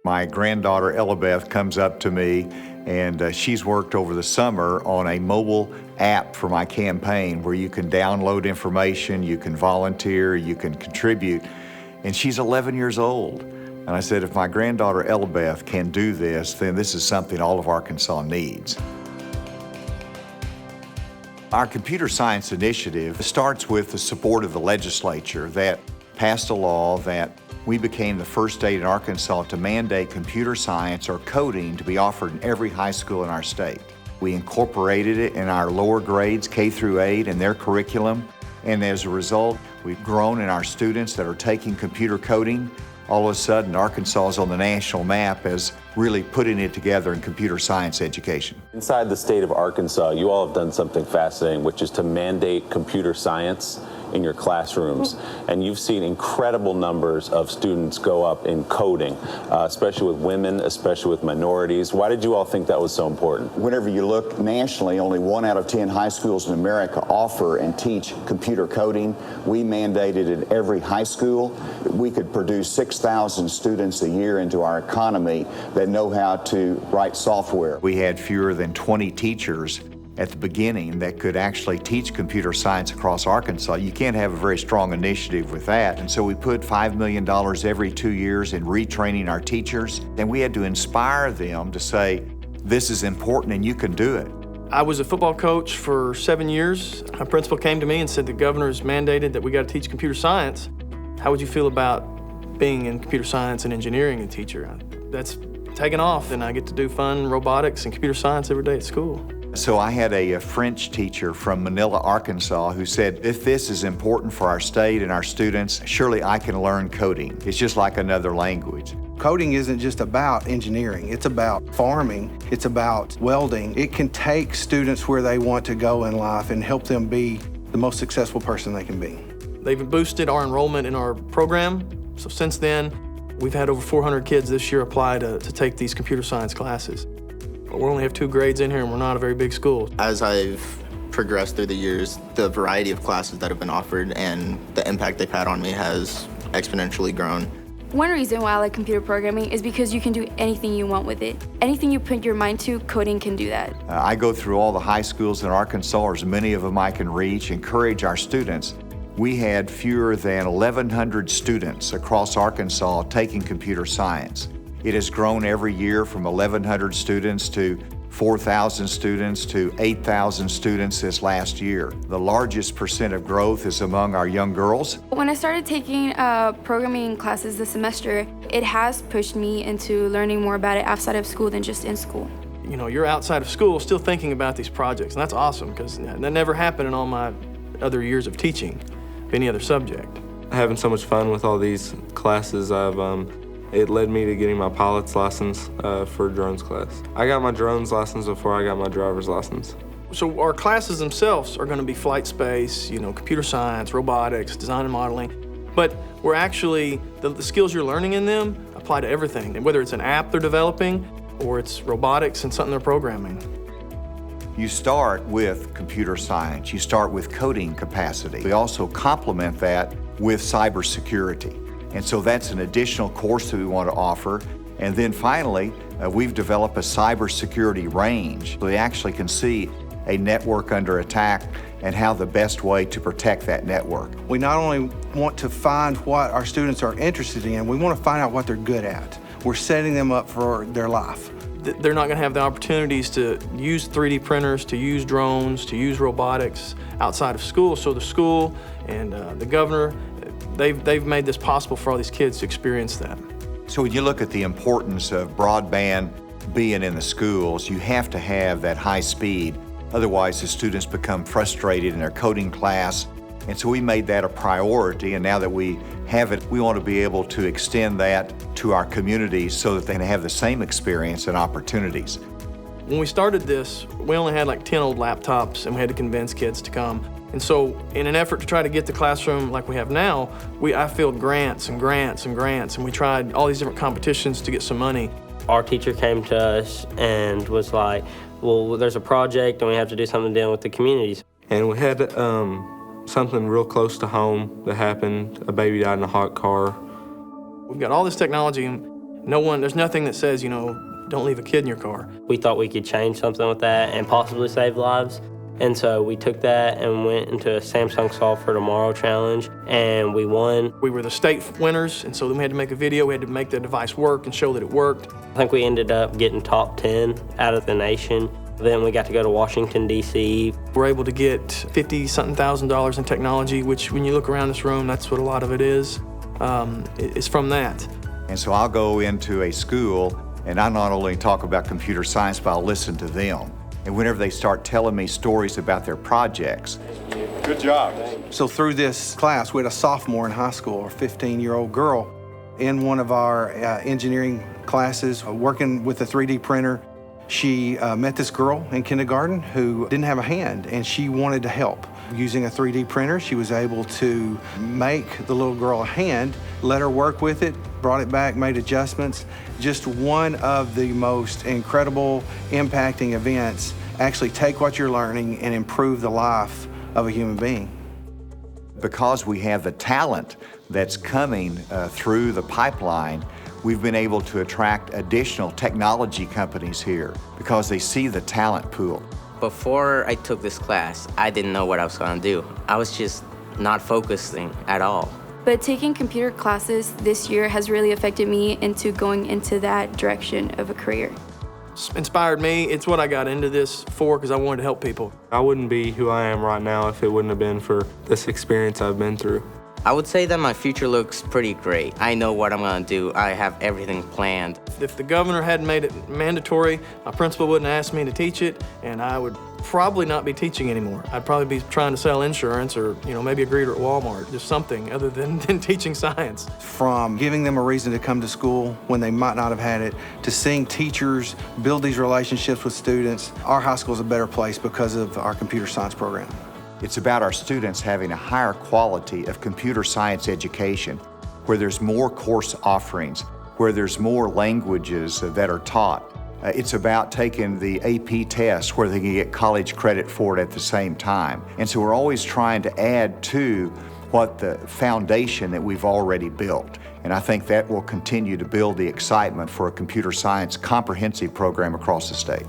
My granddaughter, Elabeth, comes up to me, and she's worked over the summer on a mobile app for my campaign where you can download information, you can volunteer, you can contribute, and she's 11 years old. And I said, if my granddaughter, Elabeth, can do this, then this is something all of Arkansas needs. Our computer science initiative starts with the support of the legislature that passed a law that we became the first state in Arkansas to mandate computer science or coding to be offered in every high school in our state. We incorporated it in our lower grades, K through 8, in their curriculum. And as a result, we've grown in our students that are taking computer coding. All of a sudden, Arkansas is on the national map as really putting it together in computer science education. Inside the state of Arkansas, you all have done something fascinating, which is to mandate computer science in your classrooms. And you've seen incredible numbers of students go up in coding, especially with women, especially with minorities. Why did you all think that was so important? Whenever you look nationally, only 1 out of 10 high schools in America offer and teach computer coding. We mandated in every high school. We could produce 6,000 students a year into our economy that know how to write software. We had fewer than 20 teachers at the beginning that could actually teach computer science across Arkansas. You can't have a very strong initiative with that. And so we put $5 million every 2 years in retraining our teachers. And we had to inspire them to say, this is important and you can do it. I was a football coach for 7 years. My principal came to me and said, the governor's mandated that we got to teach computer science. How would you feel about being in computer science and engineering a teacher? That's taken off, and I get to do fun robotics and computer science every day at school. So I had a French teacher from Manila, Arkansas, who said, if this is important for our state and our students, surely I can learn coding. It's just like another language. Coding isn't just about engineering. It's about farming. It's about welding. It can take students where they want to go in life and help them be the most successful person they can be. They've boosted our enrollment in our program. So since then, we've had over 400 kids this year apply to take these computer science classes. We only have 2 grades in here, and we're not a very big school. As I've progressed through the years, the variety of classes that have been offered and the impact they've had on me has exponentially grown. One reason why I like computer programming is because you can do anything you want with it. Anything you put your mind to, coding can do that. I go through all the high schools in Arkansas, or as many of them I can reach, encourage our students. We had fewer than 1,100 students across Arkansas taking computer science. It has grown every year from 1,100 students to 4,000 students to 8,000 students this last year. The largest percent of growth is among our young girls. When I started taking programming classes this semester, it has pushed me into learning more about it outside of school than just in school. You know, you're outside of school still thinking about these projects, and that's awesome because that never happened in all my other years of teaching any other subject. Having so much fun with all these classes, it led me to getting my pilot's license for drones class. I got my drones license before I got my driver's license. So our classes themselves are going to be flight space, you know, computer science, robotics, design and modeling, but we're actually, the skills you're learning in them apply to everything, and whether it's an app they're developing or it's robotics and something they're programming. You start with computer science, you start with coding capacity. We also complement that with cybersecurity. And so that's an additional course that we want to offer. And then finally, we've developed a cybersecurity range so they actually can see a network under attack and how the best way to protect that network. We not only want to find what our students are interested in, we want to find out what they're good at. We're setting them up for their life. They're not going to have the opportunities to use 3D printers, to use drones, to use robotics outside of school. So the school and the governor, they've made this possible for all these kids to experience that. So when you look at the importance of broadband being in the schools, you have to have that high speed. Otherwise, the students become frustrated in their coding class. And so we made that a priority, and now that we have it, we want to be able to extend that to our communities so that they can have the same experience and opportunities. When we started this, we only had like 10 old laptops, and we had to convince kids to come. And so in an effort to try to get the classroom like we have now, I filled grants and grants and grants, and we tried all these different competitions to get some money. Our teacher came to us and was like, well, there's a project and we have to do something dealing with the communities. And we had something real close to home that happened. A baby died in a hot car. We've got all this technology, and There's nothing that says, don't leave a kid in your car. We thought we could change something with that and possibly save lives. And so we took that and went into a Samsung Solve for Tomorrow challenge, and we won. We were the state winners, and so then we had to make a video. We had to make the device work and show that it worked. I think we ended up getting top 10 out of the nation. Then we got to go to Washington, D.C. We're able to get $50-something thousand in technology, which when you look around this room, that's what a lot of it is. It's from that. And so I'll go into a school and I not only talk about computer science, but I'll listen to them. And whenever they start telling me stories about their projects. Good job. So through this class, we had a sophomore in high school, a 15-year-old girl, in one of our engineering classes, working with a 3D printer. She met this girl in kindergarten who didn't have a hand, and she wanted to help. Using a 3D printer, she was able to make the little girl a hand, let her work with it, brought it back, made adjustments. Just one of the most incredible, impacting events. Actually take what you're learning and improve the life of a human being. Because we have the talent that's coming through the pipeline, we've been able to attract additional technology companies here because they see the talent pool. Before I took this class, I didn't know what I was going to do. I was just not focusing at all. But taking computer classes this year has really affected me into going into that direction of a career. It's inspired me. It's what I got into this for because I wanted to help people. I wouldn't be who I am right now if it wouldn't have been for this experience I've been through. I would say that my future looks pretty great. I know what I'm going to do. I have everything planned. If the governor hadn't made it mandatory, my principal wouldn't ask me to teach it, and I would probably not be teaching anymore. I'd probably be trying to sell insurance or, maybe a greeter at Walmart, just something other than teaching science. From giving them a reason to come to school when they might not have had it, to seeing teachers build these relationships with students, our high school is a better place because of our computer science program. It's about our students having a higher quality of computer science education, where there's more course offerings, where there's more languages that are taught. It's about taking the AP test where they can get college credit for it at the same time. And so we're always trying to add to what the foundation that we've already built. And I think that will continue to build the excitement for a computer science comprehensive program across the state.